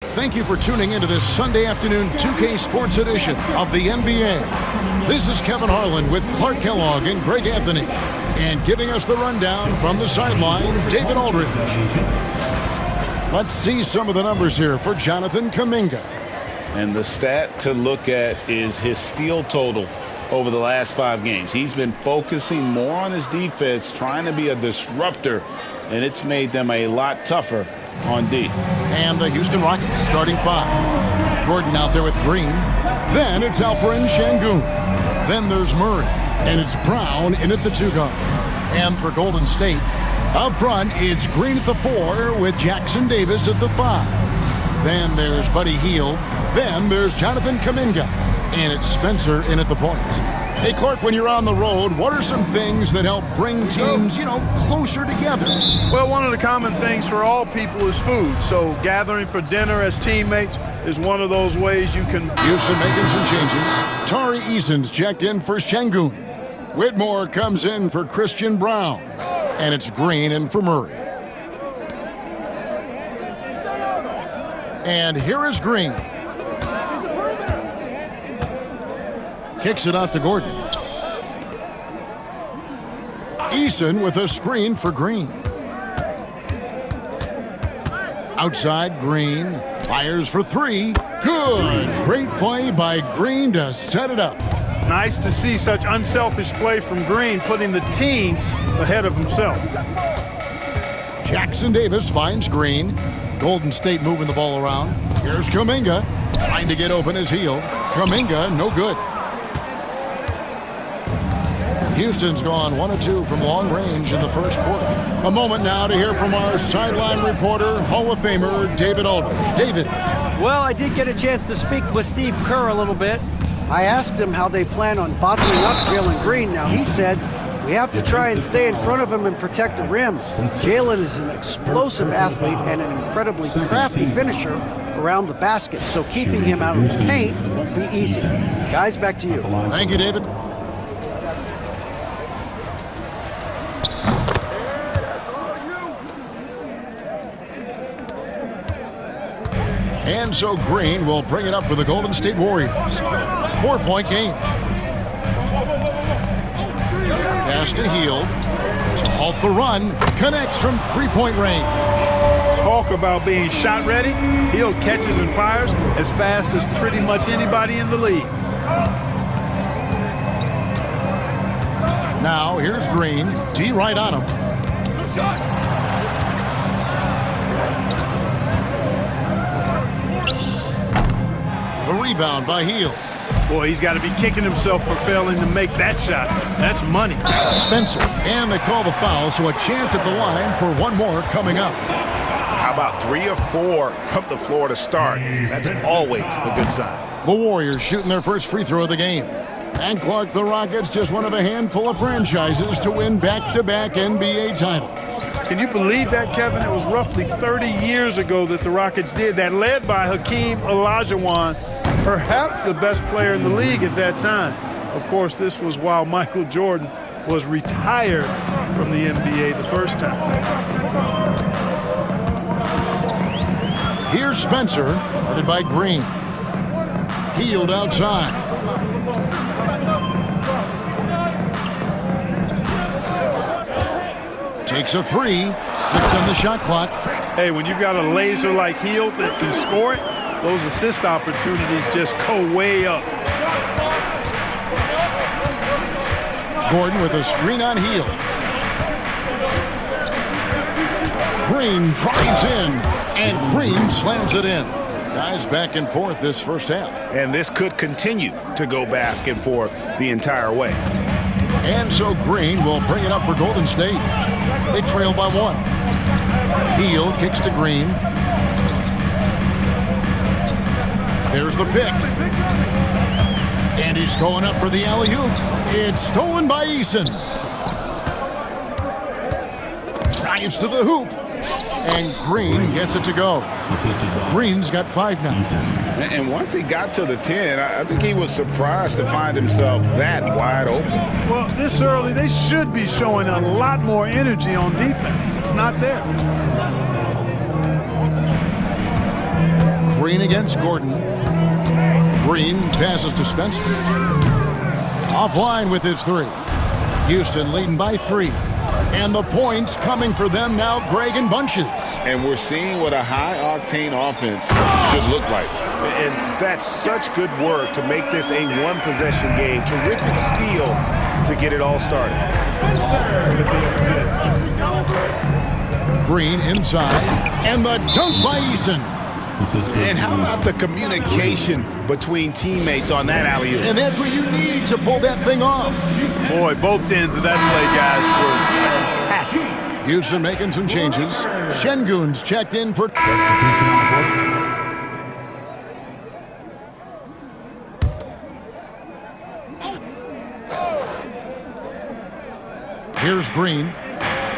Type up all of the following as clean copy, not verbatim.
Thank you for tuning into this Sunday afternoon 2K Sports edition of the NBA. This is Kevin Harlan with Clark Kellogg and Greg Anthony. And giving us the rundown from the sideline, David Aldridge. Let's see some of the numbers here for Jonathan Kuminga. And the stat to look at is his steal total over the last 5 games. He's been focusing more on his defense, trying to be a disruptor, and it's made them a lot tougher on D. And the Houston Rockets starting 5. Gordon out there with Green. Then it's Alperen Sengun. Then there's Murray. And it's Brown in at the 2 guard. And for Golden State, up front, it's Green at the 4 with Jackson Davis at the 5. Then there's Buddy Hield. Then there's Jonathan Kuminga. And it's Spencer in at the point. Hey, Clark, when you're on the road, what are some things that help bring teams, closer together? Well, one of the common things for all people is food. So gathering for dinner as teammates is one of those ways you can... Houston making some changes. Tari Eason's checked in for Sengun. Whitmore comes in for Christian Brown. And it's Green in for Murray. And here is Green. Kicks it out to Gordon. Eason with a screen for Green. Outside, Green fires for 3. Good. Great play by Green to set it up. Nice to see such unselfish play from Green, putting the team ahead of himself. Jackson Davis finds Green. Golden State moving the ball around. Here's Kuminga. Trying to get open his heel. Kuminga, no good. Houston's gone 1 of 2 from long range in the first quarter. A moment now to hear from our sideline reporter, Hall of Famer David Aldridge. David. Well, I did get a chance to speak with Steve Kerr a little bit. I asked him how they plan on bottling up Jalen Green. Now, he said we have to try and stay in front of him and protect the rim. Jalen is an explosive athlete and an incredibly crafty finisher around the basket, so keeping him out of the paint won't be easy. Guys, back to you. Thank you, David. And so Green will bring it up for the Golden State Warriors. 4-point game. Pass to Hield. To halt the run. Connects from 3-point range. Talk about being shot ready. Hield catches and fires as fast as pretty much anybody in the league. Now here's Green. D right on him. The rebound by Hield. Boy, he's got to be kicking himself for failing to make that shot. That's money. Spencer. And they call the foul, so a chance at the line for one more coming up. How about 3 or 4 from the floor to start? That's always a good sign. The Warriors shooting their first free throw of the game. And Clark, the Rockets, just one of a handful of franchises to win back-to-back NBA titles. Can you believe that, Kevin? It was roughly 30 years ago that the Rockets did that, led by Hakeem Olajuwon, perhaps the best player in the league at that time. Of course, this was while Michael Jordan was retired from the NBA the first time. Here's Spencer, guarded by Green. Hield outside. Takes a 3, 6 on the shot clock. Hey, when you've got a laser like Hield that can score it, those assist opportunities just go way up. Gordon with a screen on Hield. Green drives in, and Green slams it in. Guys back and forth this first half. And this could continue to go back and forth the entire way. And so Green will bring it up for Golden State. They trail by 1. Hield kicks to Green. There's the pick. And he's going up for the alley-oop. It's stolen by Eason. Drives to the hoop. And Green gets it to go. Green's got 5 now. And once he got to the 10, I think he was surprised to find himself that wide open. Well, this early, they should be showing a lot more energy on defense. It's not there. Green against Gordon. Green passes to Spencer. Offline with his three. Houston leading by 3. And the points coming for them now, Greg, in bunches. And we're seeing what a high-octane offense should look like. And that's such good work to make this a one-possession game. Terrific steal to get it all started. Green inside. And the dunk by Eason. And how about the communication between teammates on that alley-oop? And that's what you need to pull that thing off. Boy, both ends of that play, guys, were fantastic. Houston making some changes. Şengün's checked in for... Here's Green.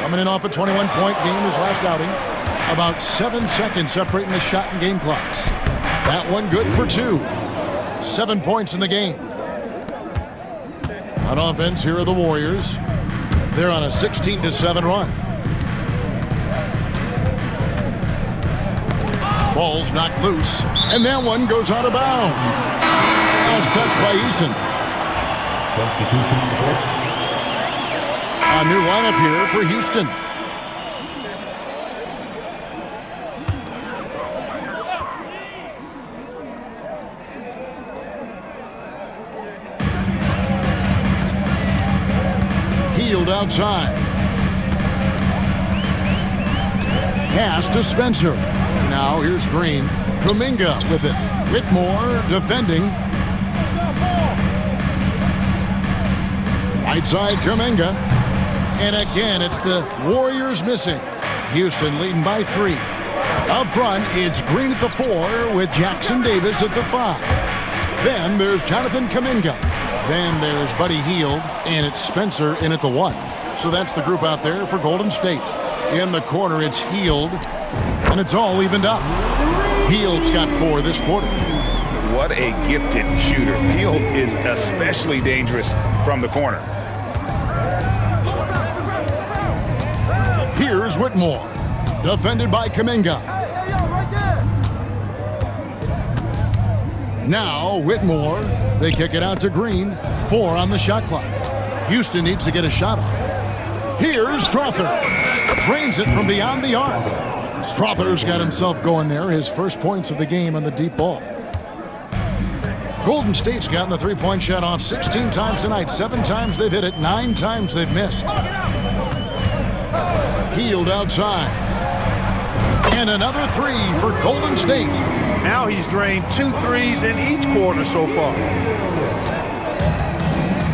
Coming in off a 21-point game his last outing. About 7 seconds separating the shot and game clocks. That one good for 2. 7 points in the game. On offense, here are the Warriors. They're on a 16-7 run. Ball's knocked loose, and that one goes out of bounds. Last touch by Eason. A new lineup here for Houston. Hield outside. Pass to Spencer. Now here's Green. Kuminga with it. Whitmore defending. Right side Kuminga. And again, it's the Warriors missing. Houston leading by 3. Up front, it's Green at the 4 with Jackson Davis at the 5. Then there's Jonathan Kuminga. Then there's Buddy Hield, and it's Spencer in at the 1. So that's the group out there for Golden State. In the corner, it's Hield, and it's all evened up. Hield's got 4 this quarter. What a gifted shooter. Hield is especially dangerous from the corner. Here's Whitmore, defended by Kuminga. Now Whitmore, they kick it out to Green. 4 on the shot clock. Houston needs to get a shot off. Here's Strother. Drains it from beyond the arc. Strother's got himself going there. His first points of the game on the deep ball. Golden State's gotten the three-point shot off 16 times tonight. 7 times they've hit it. 9 times they've missed. Hield outside. And another 3 for Golden State. Now he's drained 2 threes in each quarter so far.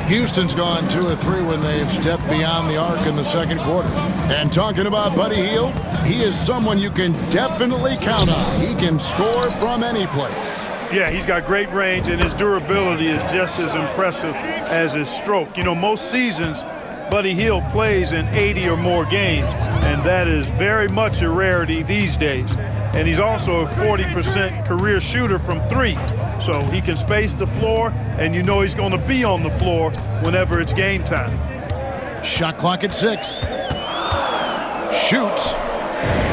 Houston's gone 2 of 3 when they've stepped beyond the arc in the second quarter. And talking about Buddy Hield, he is someone you can definitely count on. He can score from any place. Yeah, he's got great range, and his durability is just as impressive as his stroke. You know, most seasons, Buddy Hield plays in 80 or more games, and that is very much a rarity these days. And he's also a 40% career shooter from 3. So he can space the floor, and you know he's going to be on the floor whenever it's game time. Shot clock at 6. Shoots.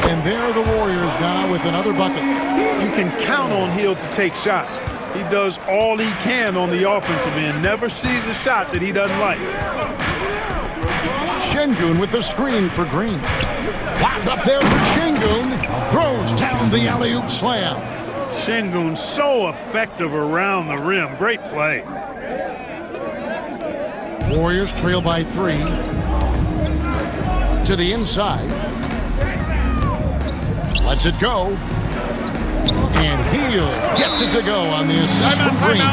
And there are the Warriors now with another bucket. You can count on Hield to take shots. He does all he can on the offensive end. Never sees a shot that he doesn't like. Şengün with the screen for Green. Locked up there for Şengün. Throws down the alley-oop slam. Şengün so effective around the rim. Great play. Warriors trail by 3. To the inside. Lets it go. And Hield gets it to go on the assist from Green.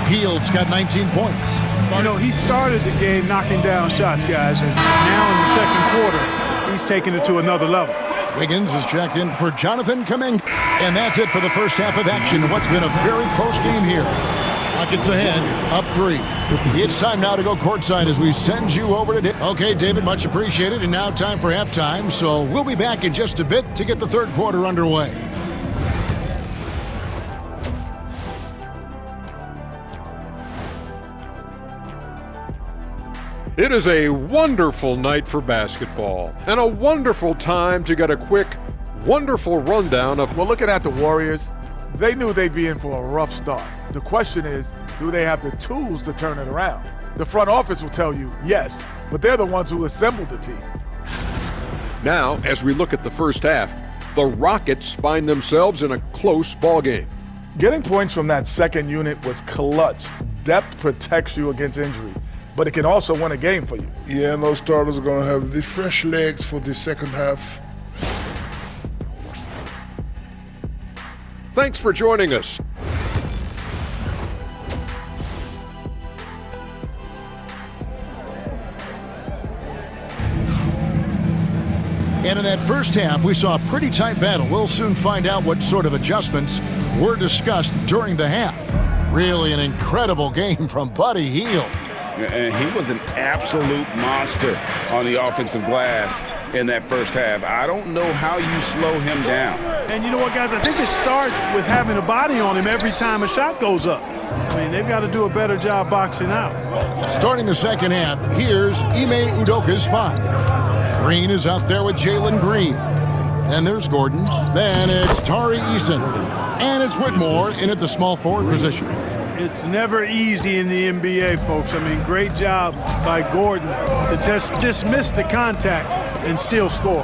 Hield's got 19 points. You know, he started the game knocking down shots, guys, and now in the second quarter, he's taking it to another level. Wiggins is checked in for Jonathan Kuminga. And that's it for the first half of action. What's been a very close game here. Rockets ahead, up 3. It's time now to go courtside as we send you over to... Okay, David, much appreciated. And now time for halftime. So we'll be back in just a bit to get the third quarter underway. It is a wonderful night for basketball and a wonderful time to get a quick, wonderful rundown of... Well, looking at the Warriors, They knew they'd be in for a rough start. The question is, do they have the tools to turn it around? The front office will tell you yes, but they're the ones who assembled the team. Now, as we look at the first half, the Rockets find themselves in a close ballgame. Getting points from that second unit was clutch. Depth protects you against injury, but it can also win a game for you. Yeah, and those starters are going to have the fresh legs for the second half. Thanks for joining us. And in that first half, we saw a pretty tight battle. We'll soon find out what sort of adjustments were discussed during the half. Really an incredible game from Buddy Hield. And he was an absolute monster on the offensive glass in that first half. I don't know how you slow him down. And you know what, guys? I think it starts with having a body on him every time a shot goes up. I mean, they've got to do a better job boxing out. Starting the second half, here's Ime Udoka's 5. Green is out there with Jalen Green. Then there's Gordon. Then it's Tari Eason. And it's Whitmore in at the small forward position. It's never easy in the NBA, folks. I mean, great job by Gordon to just dismiss the contact and still score.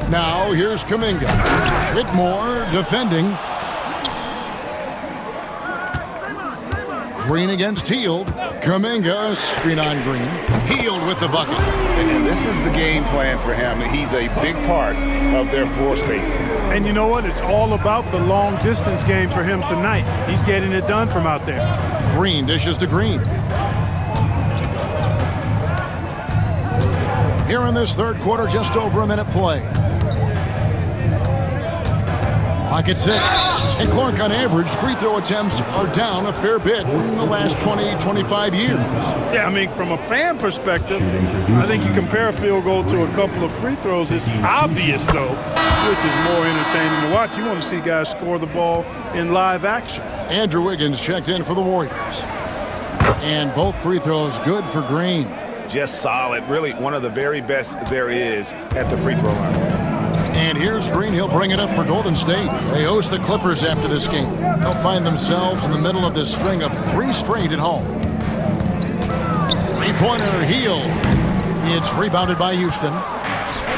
Now here's Kuminga. Whitmore defending. Green against Hield. Kuminga, screen on Green. Hield with the bucket. And this is the game plan for him. He's a big part of their floor spacing. And you know what? It's all about the long distance game for him tonight. He's getting it done from out there. Green dishes to Green. Here in this third quarter, just over a minute play. Clock at 6. And Clark, on average, free throw attempts are down a fair bit in the last 20, 25 years. Yeah, I mean, from a fan perspective, I think you compare a field goal to a couple of free throws. It's obvious, though, which is more entertaining to watch. You want to see guys score the ball in live action. Andrew Wiggins checked in for the Warriors. And both free throws good for Green. Just solid. Really one of the very best there is at the free throw line. And here's Green. He'll bring it up for Golden State. They host the Clippers after this game. They'll find themselves in the middle of this string of 3 straight at home. Three-pointer, Hield. It's rebounded by Houston.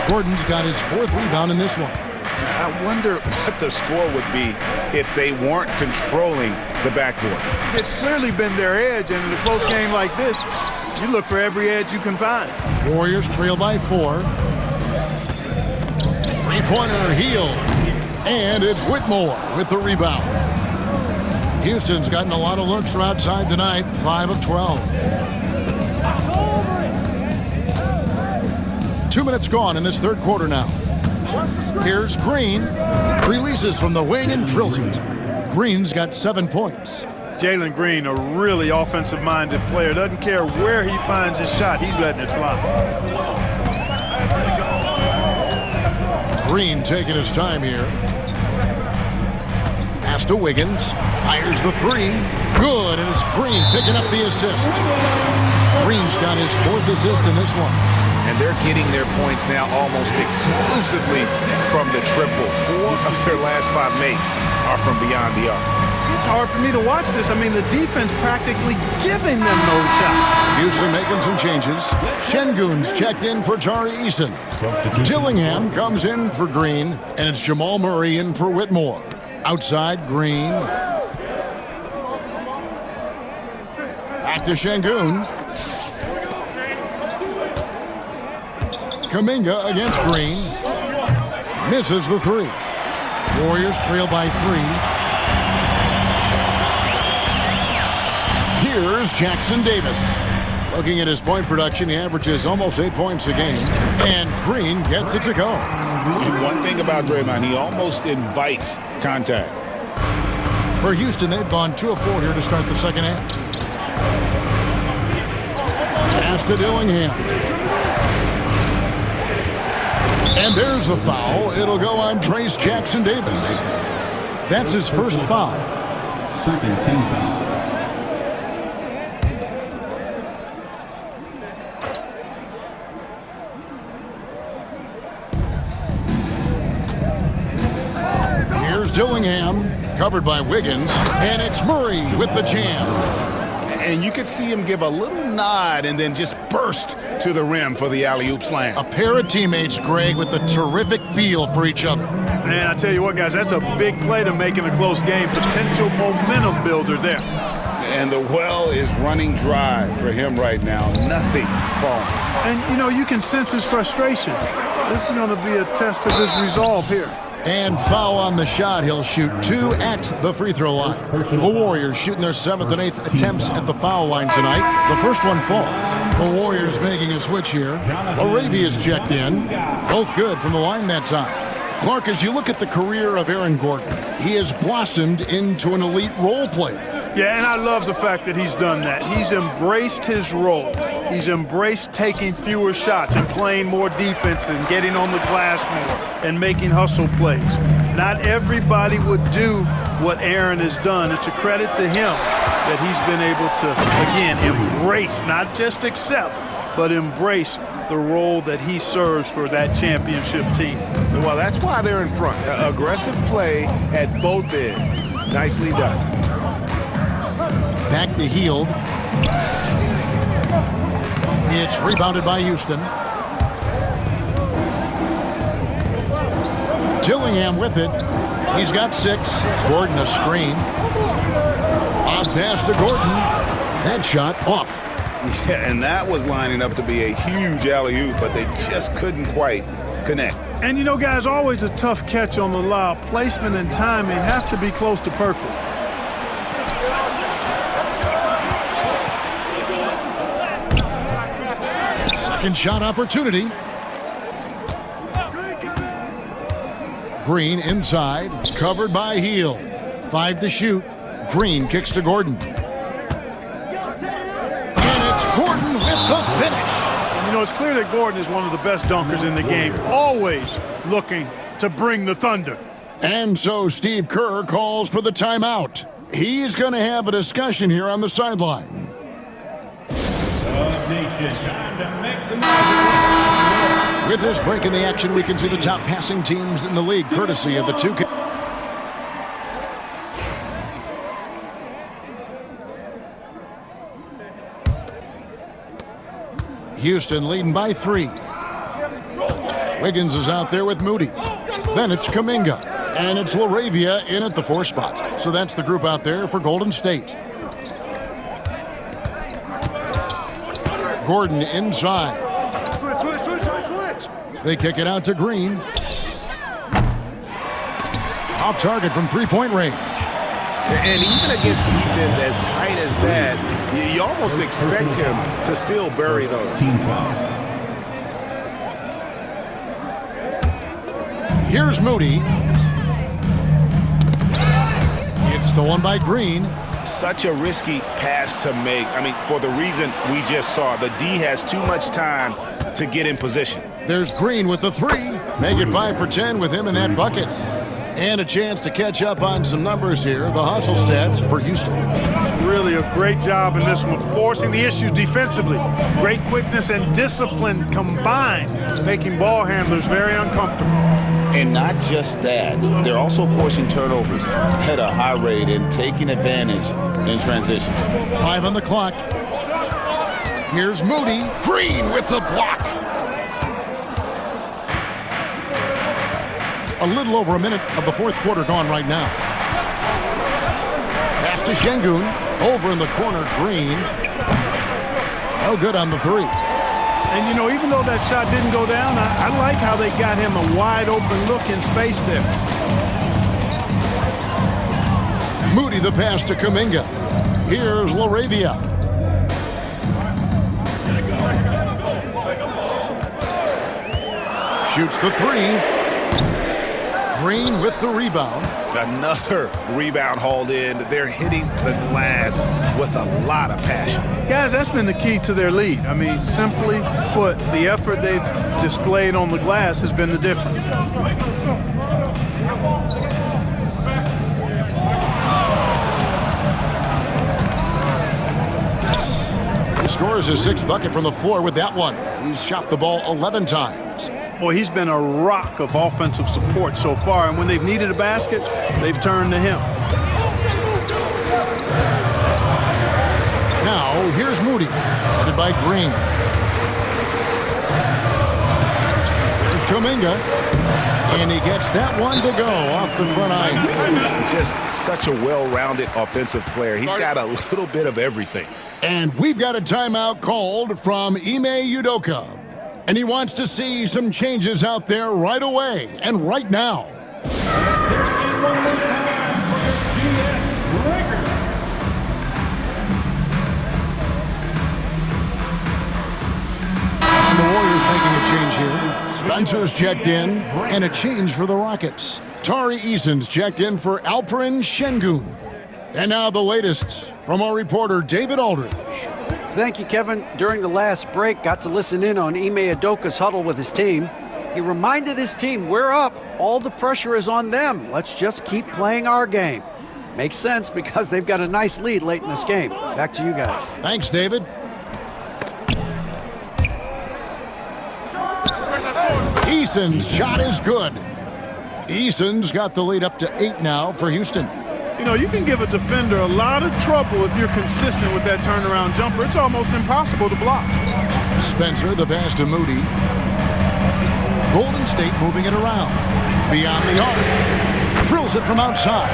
Gordon's got his 4th rebound in this one. I wonder what the score would be if they weren't controlling the backboard. It's clearly been their edge, and in a close game like this, you look for every edge you can find. Warriors trail by 4. Three-pointer, Hield. And it's Whitmore with the rebound. Houston's gotten a lot of looks from outside tonight, 5 of 12. 2 minutes gone in this third quarter now. Here's Green. Releases from the wing and drills it. Green's got 7 points. Jalen Green, a really offensive-minded player. Doesn't care where he finds his shot. He's letting it fly. Green taking his time here. Pass to Wiggins. Fires the 3. Good, and it's Green picking up the assist. Green's got his 4th assist in this one. And they're getting their points now almost exclusively from the triple. 4 of their last 5 makes are from beyond the arc. It's hard for me to watch this. I mean, the defense practically giving them no shot. Houston making some changes. Şengün's checked in for Tari Eason. Dillingham comes in for Green, and it's Jamal Murray in for Whitmore. Outside, Green. Back to Şengün. Kuminga against Green. Misses the 3. Warriors trail by 3. Here's Jackson Davis. Looking at his point production, he averages almost 8 points a game. And Green gets it to go. And one thing about Draymond, he almost invites contact. For Houston, they've gone 2 of 4 here to start the second half. Pass to Dillingham. And there's the foul. It'll go on Trayce Jackson Davis. That's his first foul. Second team foul. Here's Dillingham, covered by Wiggins, and it's Murray with the jam. And you could see him give a little nod and then just burst to the rim for the alley-oop slam. A pair of teammates, Greg, with a terrific feel for each other. Man, I tell you what, guys, that's a big play to make in a close game. Potential momentum builder there. And the well is running dry for him right now. Nothing falling. And, you know, you can sense his frustration. This is going to be a test of his resolve here. And foul on the shot. He'll shoot 2 at the free throw line. The Warriors shooting their 7th and 8th attempts at the foul line tonight. The first one falls. The Warriors making a switch here. Arabia's checked in. Both good from the line that time. Clark, as you look at the career of Aaron Gordon, he has blossomed into an elite role player. Yeah, and I love the fact that he's done that. He's embraced his role. He's embraced taking fewer shots and playing more defense and getting on the glass more and making hustle plays. Not everybody would do what Aaron has done. It's a credit to him that he's been able to, again, embrace, not just accept, but embrace the role that he serves for that championship team. Well, that's why they're in front. Aggressive play at both ends. Nicely done. Back to Hield. It's rebounded by Houston. Dillingham with it. He's got 6. Gordon a screen. On pass to Gordon. That shot off. Yeah, and that was lining up to be a huge alley-oop, but they just couldn't quite connect. And you know, guys, always a tough catch on the lob. Placement and timing have to be close to perfect. Second shot opportunity. Green inside, covered by Hield. 5 to shoot. Green kicks to Gordon. And it's Gordon with the finish. And you know, it's clear that Gordon is one of the best dunkers in the game, always looking to bring the thunder. And so Steve Kerr calls for the timeout. He's going to have a discussion here on the sideline. With this break in the action, we can see the top passing teams in the league, courtesy of the 2K. Houston leading by 3. Wiggins is out there with Moody. Then it's Kuminga. And it's LaRavia in at the 4 spot. So that's the group out there for Golden State. Gordon inside. They kick it out to Green. Off target from three-point range. And even against defense as tight as that, you almost expect him to still bury those. Here's Moody. It's stolen by Green. Such a risky pass to make. I mean, for the reason we just saw, the D has too much time to get in position. There's Green with the 3. Make it 5 for 10 with him in that bucket. And a chance to catch up on some numbers here. The hustle stats for Houston. Really a great job in this one, forcing the issues defensively. Great quickness and discipline combined, making ball handlers very uncomfortable. And not just that, they're also forcing turnovers at a high rate and taking advantage in transition. 5 on the clock. Here's Moody. Green with the block. A little over a minute of the 4th quarter gone right now. Pass to Şengün. Over in the corner, Green. No good on the 3. And, you know, even though that shot didn't go down, I like how they got him a wide-open look in space there. Moody the pass to Kuminga. Here's LaRavia. Shoots the 3. Green with the rebound. Another rebound hauled in. They're hitting the glass with a lot of passion. Guys, that's been the key to their lead. I mean, simply put, the effort they've displayed on the glass has been the difference. He scores his 6th bucket from the floor with that one. He's shot the ball 11 times. Boy, he's been a rock of offensive support so far, and when they've needed a basket, they've turned to him. Now, here's Moody, headed by Green. Here's Kuminga, and he gets that one to go off the front iron. Just such a well-rounded offensive player. He's got a little bit of everything. And we've got a timeout called from Ime Udoka. And he wants to see some changes out there right away and right now. And the Warriors making a change here. Spencer's checked in, and a change for the Rockets. Tari Eason's checked in for Alperen Şengün. And now the latest from our reporter, David Aldridge. Thank you, Kevin. During the last break, got to listen in on Ime Udoka's huddle with his team. He reminded his team, we're up. All the pressure is on them. Let's just keep playing our game. Makes sense because they've got a nice lead late in this game. Back to you guys. Thanks, David. Eason's shot is good. Eason's got the lead up to 8 now for Houston. You know, you can give a defender a lot of trouble if you're consistent with that turnaround jumper. It's almost impossible to block. Spencer, the pass to Moody. Golden State moving it around. Beyond the arc. Drills it from outside.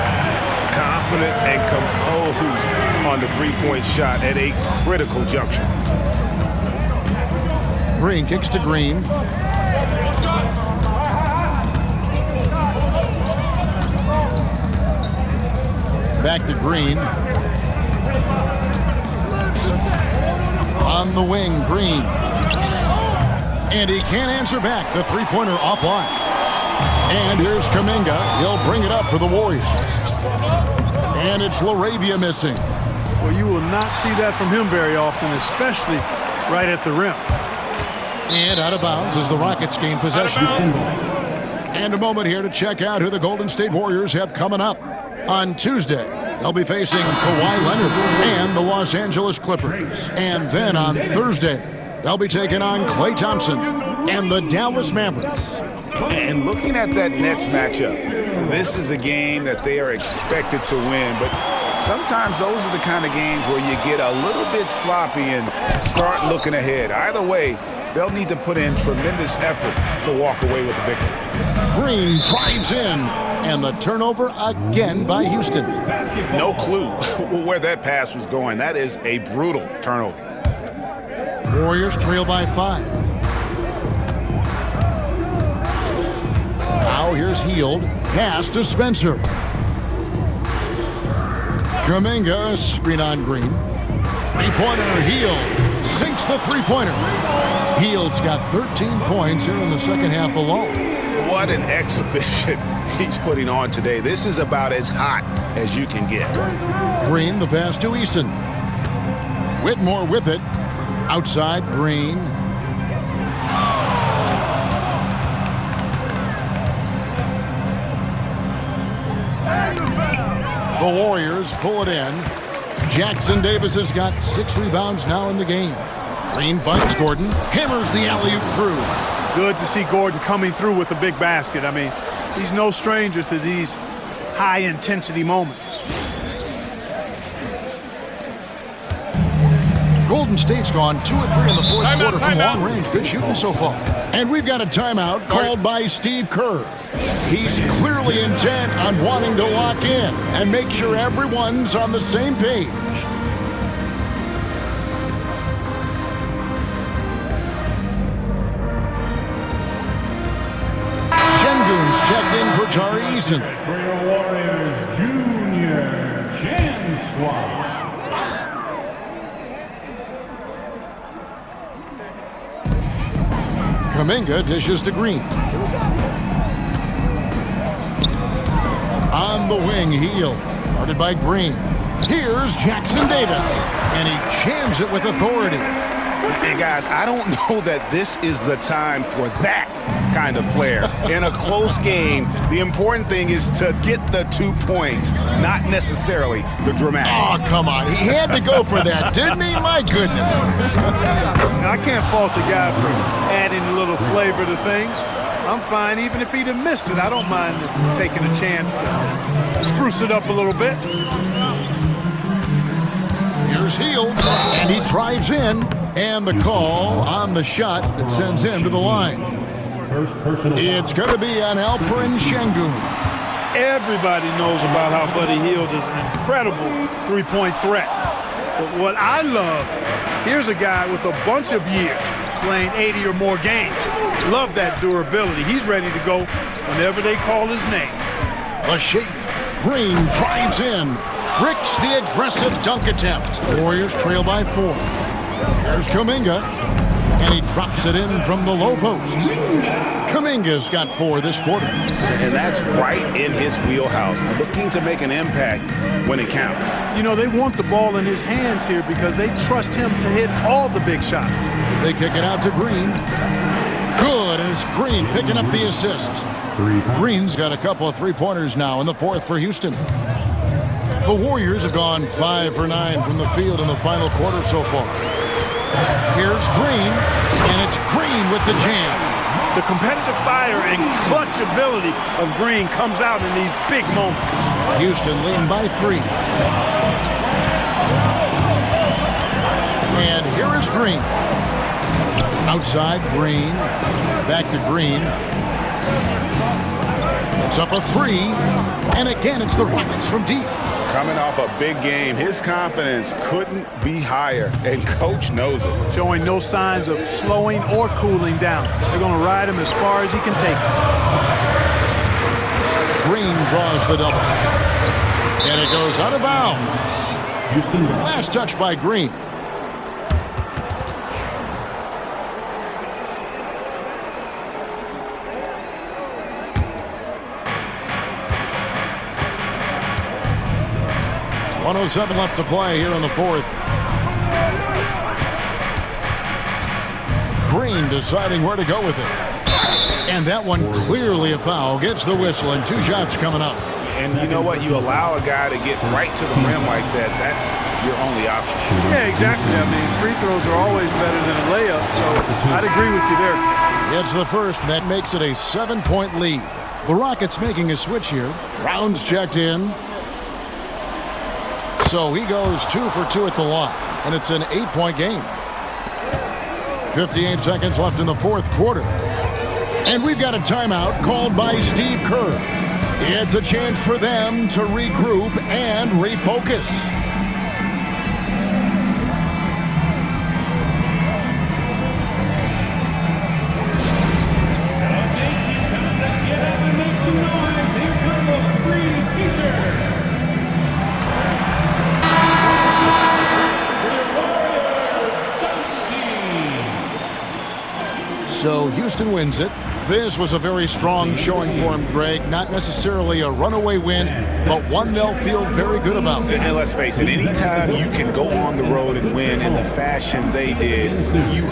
Confident and composed on the three-point shot at a critical juncture. Green kicks to Green. Back to Green. On the wing, Green. And he can't answer back. The three-pointer offline. And here's Kuminga. He'll bring it up for the Warriors. And it's LaRavia missing. Well, you will not see that from him very often, especially right at the rim. And out of bounds as the Rockets gain possession. And a moment here to check out who the Golden State Warriors have coming up. On Tuesday, they'll be facing Kawhi Leonard and the Los Angeles Clippers. And then on Thursday, they'll be taking on Klay Thompson and the Dallas Mavericks. And looking at that Nets matchup, this is a game that they are expected to win, but sometimes those are the kind of games where you get a little bit sloppy and start looking ahead. Either way, they'll need to put in tremendous effort to walk away with the victory. Green drives in, and the turnover again by Houston. No clue where that pass was going. That is a brutal turnover. Warriors trail by 5. Now here's Hield. Pass to Spencer. Kuminga, screen on Green. Three-pointer, Hield. Sinks the three-pointer. Hield's got 13 points here in the second half alone. What an exhibition he's putting on today. This is about as hot as you can get. Green, the pass to Eason. Whitmore with it. Outside, Green. The Warriors pull it in. Jackson Davis has got 6 rebounds now in the game. Green finds Gordon. Hammers the alley-oop through. Good to see Gordon coming through with a big basket. I mean, he's no stranger to these high-intensity moments. Golden State's gone 2 of 3 in the fourth quarter from long range. Good shooting so far. And we've got a timeout called by Steve Kerr. He's clearly intent on wanting to lock in and make sure everyone's on the same page. Şengün's checked in for Tari Eason. For your Warriors, Junior Janswad. Kuminga dishes to Green. On the wing, Hield. Guarded by Green. Here's Jackson Davis. And he jams it with authority. And guys, I don't know that this is the time for that kind of flair. In a close game, the important thing is to get the 2 points, not necessarily the dramatics. Oh, come on. He had to go for that, didn't he? My goodness. I can't fault the guy for adding a little flavor to things. I'm fine even if he'd have missed it. I don't mind taking a chance to spruce it up a little bit. Here's Hield, and he drives in, and the call on the shot that sends him to the line. It's going to be on Alperen Sengun. Everybody knows about how Buddy Hield is an incredible three-point threat. But what I love, here's a guy with a bunch of years playing 80 or more games. Love that durability. He's ready to go whenever they call his name. The shake. Green drives in. Bricks the aggressive dunk attempt. Warriors trail by 4. Here's Kuminga, and he drops it in from the low post. Kuminga's got 4 this quarter. And that's right in his wheelhouse, looking to make an impact when it counts. You know, they want the ball in his hands here because they trust him to hit all the big shots. They kick it out to Green. Good, and it's Green picking up the assist. Green's got a couple of three-pointers now in the 4th for Houston. The Warriors have gone 5 for 9 from the field in the final quarter so far. Here's Green, and it's Green with the jam. The competitive fire and clutch ability of Green comes out in these big moments. Houston leading by 3. And here is Green. Outside, Green. Back to Green. It's up a 3. And again, it's the Rockets from deep. Coming off a big game, his confidence couldn't be higher, and Coach knows it. Showing no signs of slowing or cooling down. They're going to ride him as far as he can take him. Green draws the double. And it goes out of bounds. Last touch by Green. .107 left to play here in the 4th. Green deciding where to go with it. And that one clearly a foul. Gets the whistle, and 2 shots coming up. And you know what? You allow a guy to get right to the rim like that. That's your only option. Yeah, exactly. I mean, free throws are always better than a layup, so I'd agree with you there. It's the first, and that makes it a 7-point lead. The Rockets making a switch here. Brown's checked in. So he goes 2 for 2 at the line, and it's an 8-point game. 58 seconds left in the 4th quarter. And we've got a timeout called by Steve Kerr. It's a chance for them to regroup and refocus. So Houston wins it. This was a very strong showing for him, Greg. Not necessarily a runaway win, but one they'll feel very good about. And let's face it, anytime you can go on the road and win in the fashion they did, you